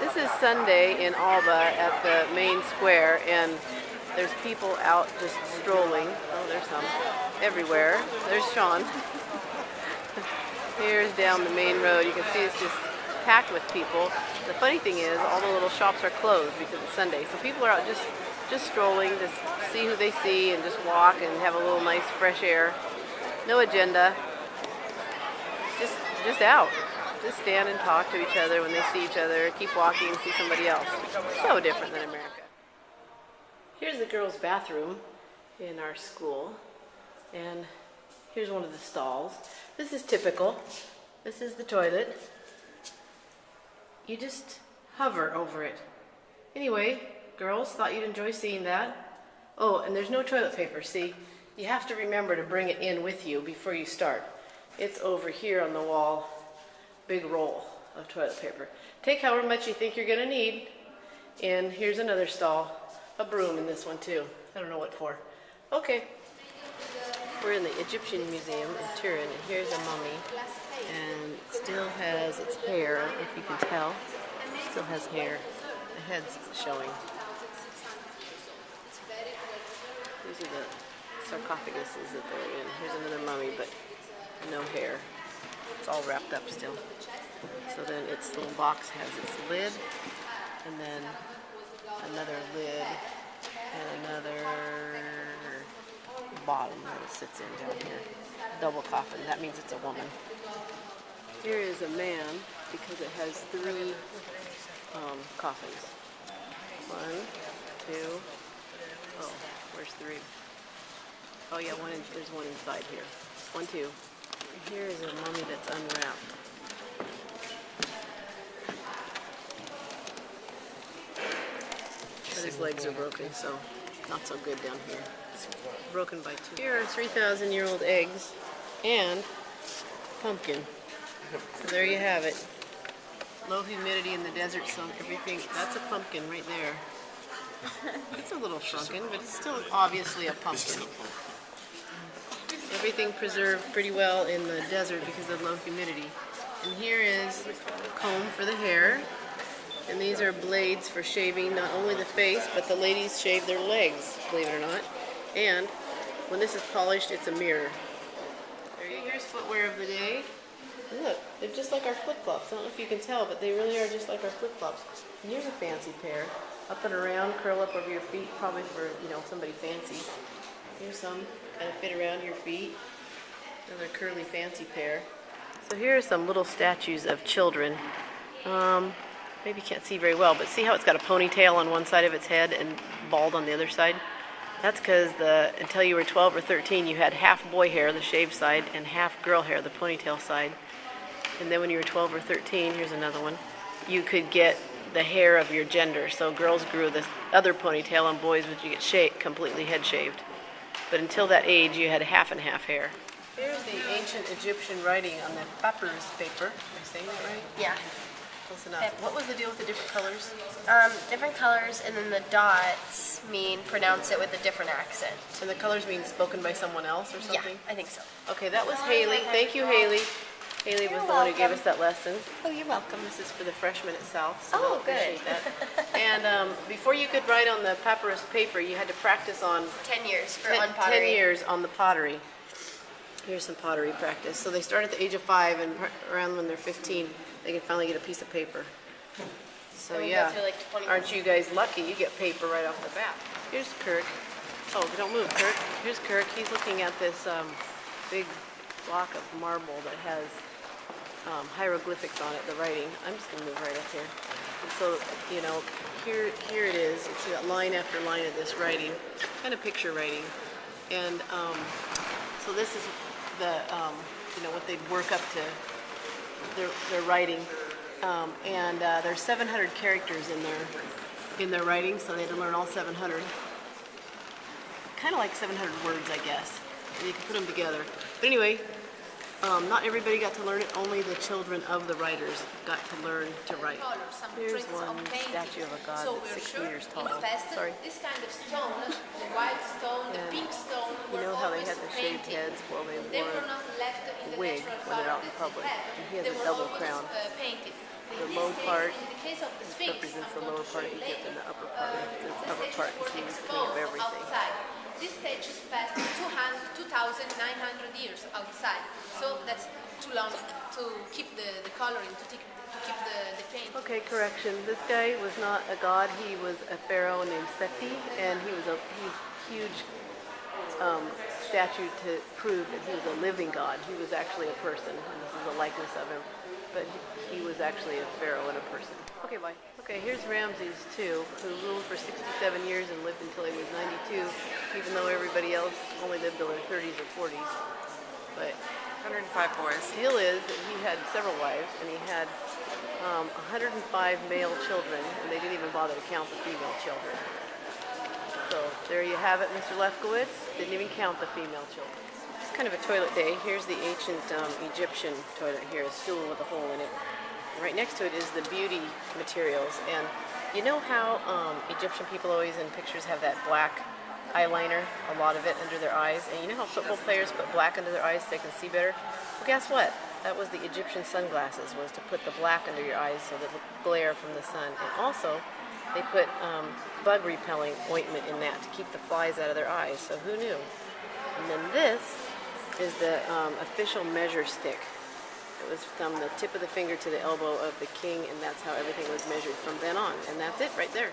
This is Sunday in Alba at the main square, and there's people out just strolling. Oh, there's some everywhere. There's Sean. Here's down the main road. You can see it's just packed with people. The funny thing is, all the little shops are closed because it's Sunday, so people are out just strolling to see who they see and just walk and have a little nice fresh air. No agenda. Just out. Just stand and talk to each other when they see each other, keep walking and see somebody else. So different than America. Here's the girls' bathroom in our school, and here's one of the stalls. This is typical. This is the toilet. You just hover over it. Anyway, girls, thought you'd enjoy seeing that. Oh, and there's no toilet paper, see? You have to remember to bring it in with you before you start. It's over here on the wall. Big roll of toilet paper. Take however much you think you're going to need. And here's another stall. A broom in this one too. I don't know what for. Okay. We're in the Egyptian Museum in Turin, and here's a mummy. And it still has its hair, if you can tell. It still has hair. The head's showing. These are the sarcophaguses that they're in. Here's another mummy, but no hair. It's all wrapped up still. So then its little box has its lid, and then another lid, and another bottom that it sits in down here. Double coffin. That means it's a woman. Here is a man because it has three coffins. 1, 2. Oh, where's 3? Oh yeah, there's one inside here. 1, 2. Here is a mummy that's unwrapped. But his legs are broken, so not so good down here. Broken by 2. Here are 3,000-year-old eggs and pumpkin. So there you have it. Low humidity in the desert, so everything, that's a pumpkin right there. It's a little shrunken, but it's still obviously a pumpkin. Everything preserved pretty well in the desert because of low humidity. And here is a comb for the hair. And these are blades for shaving not only the face, but the ladies shave their legs, believe it or not. And when this is polished, it's a mirror. Here's footwear of the day. Look, they're just like our flip-flops. I don't know if you can tell, but they really are just like our flip-flops. And here's a fancy pair. Up and around, curl up over your feet, probably for, somebody fancy. Here's some kind of fit around your feet. Another curly fancy pair. So here are some little statues of children. Maybe you can't see very well, but see how it's got a ponytail on one side of its head and bald on the other side? That's because until you were 12 or 13, you had half boy hair, the shaved side, and half girl hair, the ponytail side. And then when you were 12 or 13, here's another one, you could get the hair of your gender. So girls grew this other ponytail, and boys would get completely head shaved. But until that age, you had half and half hair. Here's the ancient Egyptian writing on the papyrus paper. Am I saying that right? Yeah. Close enough. What was the deal with the different colors? Different colors, and then the dots mean pronounce it with a different accent. And the colors mean spoken by someone else or something? Yeah, I think so. Okay, that was Haley. Thank you, Haley. Haley was the one who gave us that lesson. Oh, you're welcome. This is for the freshmen at South, so oh, I appreciate that. And before you could write on the papyrus paper, you had to practice on 10 years on pottery. 10 years on the pottery. Here's some pottery practice. So they start at the age of 5, and around when they're 15, they can finally get a piece of paper. So yeah, like aren't you guys lucky? You get paper right off the bat. Here's Kirk. Oh, don't move, Kirk. Here's Kirk. He's looking at this big block of marble that has hieroglyphics on it, the writing. I'm just going to move right up here. And so, here it is. It's got line after line of this writing, kind of picture writing. And so this is the, what they'd work up to their writing. And there's 700 characters in their writing, so they had to learn all 700. Kind of like 700 words, I guess. And you can put them together. But anyway, Not everybody got to learn it, only the children of the writers got to learn to write. Here's one statue of a god that's 6 meters tall. Sorry. This kind of stone, the white stone, the pink stone, You know how they had the shaved heads? Well, they wore a wig when they're out in public. And he has a double crown. The low part represents the lower part of Egypt, and the upper part represents the upper part, because he was king of everything. This statues passed 2,900 years outside, so that's too long to keep the coloring, to keep the paint. Okay, correction. This guy was not a god. He was a pharaoh named Seti, and he was a huge statue to prove that he was a living god. He was actually a person, and this is a likeness of him. But he was actually a pharaoh and a person. Okay, bye. Okay, here's Ramses II, who ruled for 67 years and lived until he was 92, even though everybody else only lived till their 30s or 40s. But 105 boys. the deal is that he had several wives, and he had 105 male children, and they didn't even bother to count the female children. So there you have it, Mr. Lefkowitz. Didn't even count the female children. It's kind of a toilet day. Here's the ancient Egyptian toilet here, a stool with a hole in it. Right next to it is the beauty materials. And you know how Egyptian people always in pictures have that black eyeliner, a lot of it under their eyes? And you know how football players put black under their eyes so they can see better? Well, guess what? That was the Egyptian sunglasses, was to put the black under your eyes so that the glare from the sun. And also, they put bug repelling ointment in that to keep the flies out of their eyes. So who knew? And then this is the official measure stick. It was from the tip of the finger to the elbow of the king, and that's how everything was measured from then on. And that's it right there.